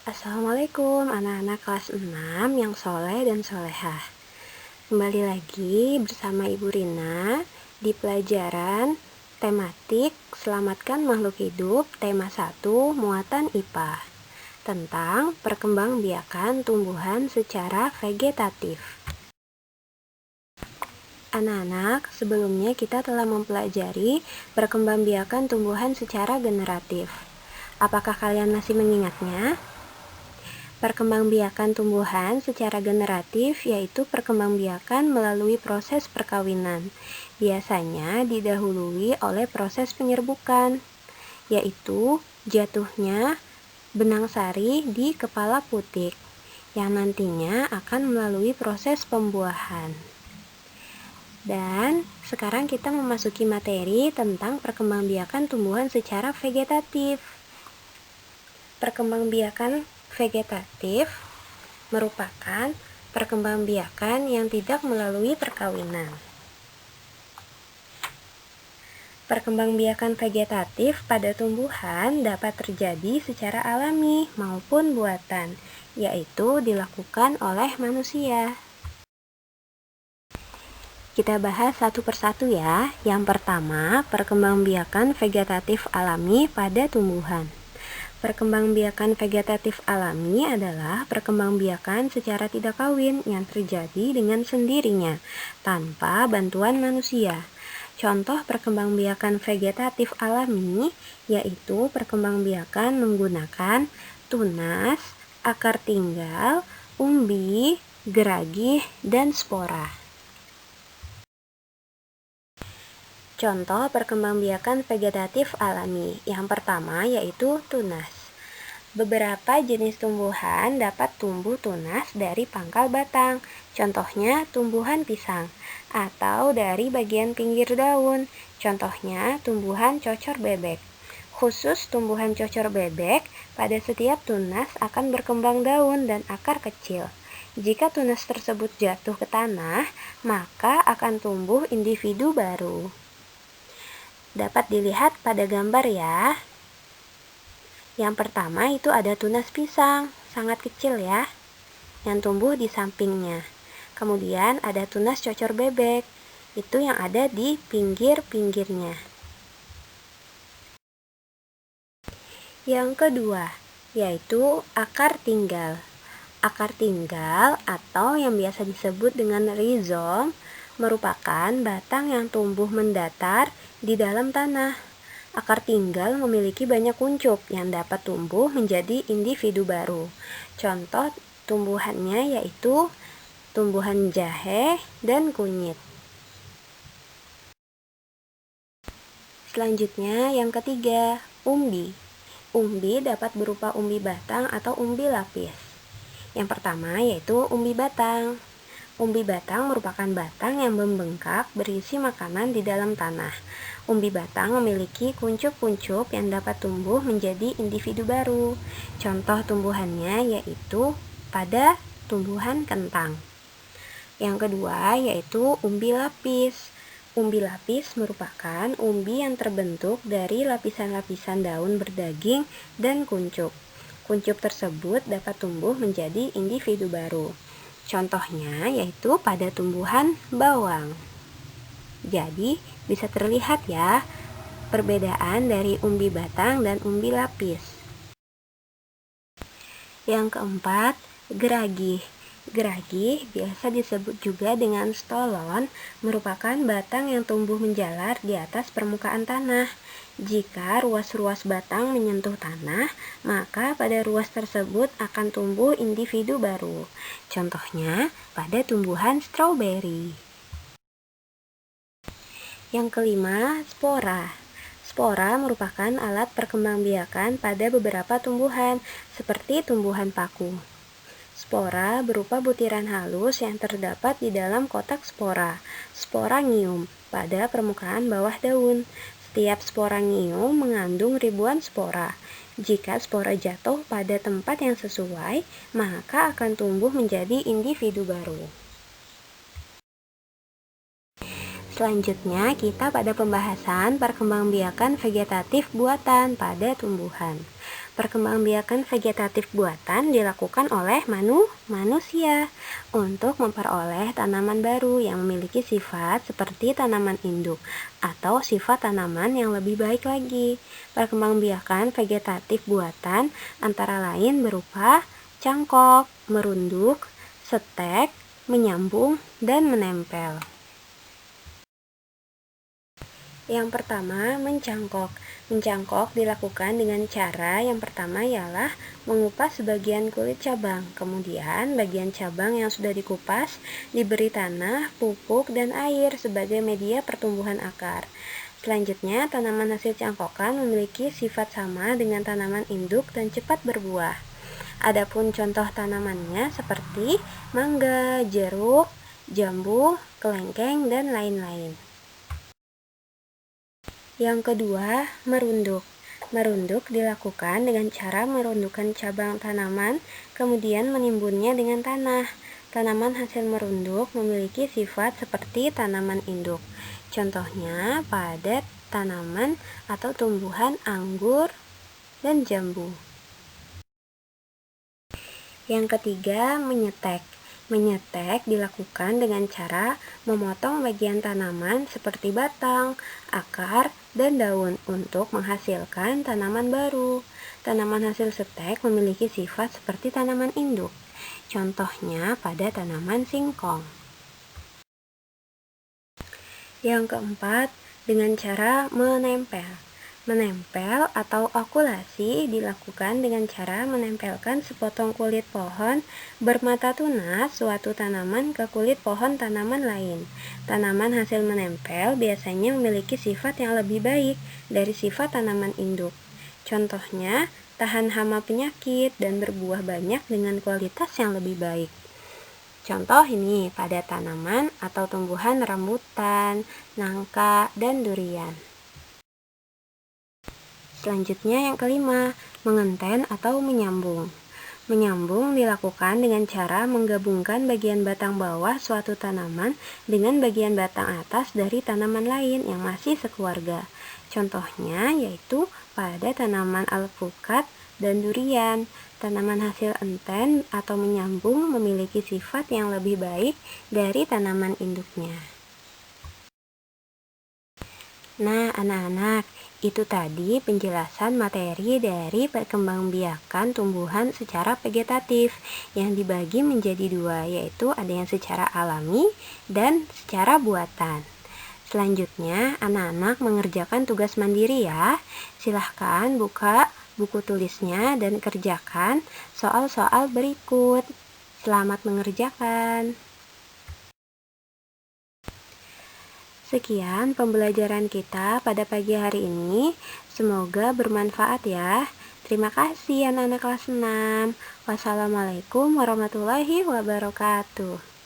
Assalamualaikum anak-anak kelas 6 yang soleh dan solehah. Kembali lagi bersama Ibu Rina di pelajaran tematik Selamatkan Makhluk Hidup tema 1 muatan IPA tentang perkembangbiakan tumbuhan secara vegetatif. Anak-anak, sebelumnya kita telah mempelajari perkembangbiakan tumbuhan secara generatif. Apakah kalian masih mengingatnya? Perkembangbiakan tumbuhan secara generatif yaitu perkembangbiakan melalui proses perkawinan, biasanya didahului oleh proses penyerbukan, yaitu jatuhnya benang sari di kepala putik, yang nantinya akan melalui proses pembuahan. Dan sekarang kita memasuki materi tentang perkembangbiakan tumbuhan secara vegetatif. Perkembangbiakan vegetatif merupakan perkembangbiakan yang tidak melalui perkawinan. Perkembangbiakan vegetatif pada tumbuhan dapat terjadi secara alami maupun buatan, yaitu dilakukan oleh manusia. Kita bahas satu persatu ya. Yang pertama, perkembangbiakan vegetatif alami pada tumbuhan. Perkembangbiakan vegetatif alami adalah perkembangbiakan secara tidak kawin yang terjadi dengan sendirinya, tanpa bantuan manusia. Contoh perkembangbiakan vegetatif alami yaitu perkembangbiakan menggunakan tunas, akar tinggal, umbi, geragih, dan spora. Contoh perkembangbiakan vegetatif alami yang pertama yaitu tunas. Beberapa jenis tumbuhan dapat tumbuh tunas dari pangkal batang, contohnya tumbuhan pisang, atau dari bagian pinggir daun, contohnya tumbuhan cocor bebek. Khusus tumbuhan cocor bebek, pada setiap tunas akan berkembang daun dan akar kecil. Jika tunas tersebut jatuh ke tanah, maka akan tumbuh individu baru. Dapat dilihat pada gambar ya. Yang pertama itu ada tunas pisang, sangat kecil ya, yang tumbuh di sampingnya. Kemudian ada tunas cocor bebek, itu yang ada di pinggir-pinggirnya. Yang kedua, yaitu akar tinggal. Akar tinggal atau yang biasa disebut dengan rizom merupakan batang yang tumbuh mendatar di dalam tanah. Akar tinggal memiliki banyak kuncup yang dapat tumbuh menjadi individu baru. Contoh tumbuhannya yaitu tumbuhan jahe dan kunyit. Selanjutnya yang ketiga, umbi. Umbi dapat berupa umbi batang atau umbi lapis. Yang pertama yaitu umbi batang. Umbi batang merupakan batang yang membengkak berisi makanan di dalam tanah. Umbi batang memiliki kuncup-kuncup yang dapat tumbuh menjadi individu baru. Contoh tumbuhannya yaitu pada tumbuhan kentang. Yang kedua yaitu umbi lapis. Umbi lapis merupakan umbi yang terbentuk dari lapisan-lapisan daun berdaging dan kuncup. Kuncup tersebut dapat tumbuh menjadi individu baru. Contohnya yaitu pada tumbuhan bawang. Jadi bisa terlihat ya perbedaan dari umbi batang dan umbi lapis. Yang keempat, geragih. Geragih biasa disebut juga dengan stolon, merupakan batang yang tumbuh menjalar di atas permukaan tanah. Jika ruas-ruas batang menyentuh tanah, maka pada ruas tersebut akan tumbuh individu baru. Contohnya pada tumbuhan stroberi. Yang kelima, spora. Spora merupakan alat perkembangbiakan pada beberapa tumbuhan, seperti tumbuhan paku. Spora berupa butiran halus yang terdapat di dalam kotak spora, sporangium, pada permukaan bawah daun. Setiap sporangium mengandung ribuan spora. Jika spora jatuh pada tempat yang sesuai, maka akan tumbuh menjadi individu baru. Selanjutnya, kita pada pembahasan perkembangbiakan vegetatif buatan pada tumbuhan. Perkembangbiakan vegetatif buatan dilakukan oleh manusia untuk memperoleh tanaman baru yang memiliki sifat seperti tanaman induk atau sifat tanaman yang lebih baik lagi. Perkembangbiakan vegetatif buatan antara lain berupa cangkok, merunduk, setek, menyambung, dan menempel. Yang pertama, mencangkok. Mencangkok dilakukan dengan cara yang pertama ialah mengupas sebagian kulit cabang. Kemudian, bagian cabang yang sudah dikupas diberi tanah, pupuk, dan air sebagai media pertumbuhan akar. Selanjutnya, tanaman hasil cangkokan memiliki sifat sama dengan tanaman induk dan cepat berbuah. Adapun contoh tanamannya seperti mangga, jeruk, jambu, kelengkeng, dan lain-lain. Yang kedua, merunduk. Merunduk dilakukan dengan cara merundukkan cabang tanaman, kemudian menimbunnya dengan tanah. Tanaman hasil merunduk memiliki sifat seperti tanaman induk. Contohnya pada tanaman atau tumbuhan anggur dan jambu. Yang ketiga, menyetek. Menyetek dilakukan dengan cara memotong bagian tanaman seperti batang, akar, dan daun untuk menghasilkan tanaman baru. Tanaman hasil setek memiliki sifat seperti tanaman induk. Contohnya pada tanaman singkong. Yang keempat, dengan cara menempel. Menempel atau okulasi dilakukan dengan cara menempelkan sepotong kulit pohon bermata tunas suatu tanaman ke kulit pohon tanaman lain. Tanaman hasil menempel biasanya memiliki sifat yang lebih baik dari sifat tanaman induk. Contohnya, tahan hama penyakit dan berbuah banyak dengan kualitas yang lebih baik. Contoh ini pada tanaman atau tumbuhan rambutan, nangka, dan durian. Selanjutnya yang kelima, mengenten atau menyambung. Menyambung dilakukan dengan cara menggabungkan bagian batang bawah suatu tanaman dengan bagian batang atas dari tanaman lain yang masih sekeluarga. Contohnya yaitu pada tanaman alpukat dan durian. Tanaman hasil enten atau menyambung memiliki sifat yang lebih baik dari tanaman induknya. Nah, anak-anak, itu tadi penjelasan materi dari perkembangbiakan tumbuhan secara vegetatif yang dibagi menjadi dua, yaitu ada yang secara alami dan secara buatan. Selanjutnya, anak-anak mengerjakan tugas mandiri ya. Silahkan buka buku tulisnya dan kerjakan soal-soal berikut. Selamat mengerjakan. Sekian pembelajaran kita pada pagi hari ini. Semoga bermanfaat ya. Terima kasih anak-anak kelas 6. Wassalamualaikum warahmatullahi wabarakatuh.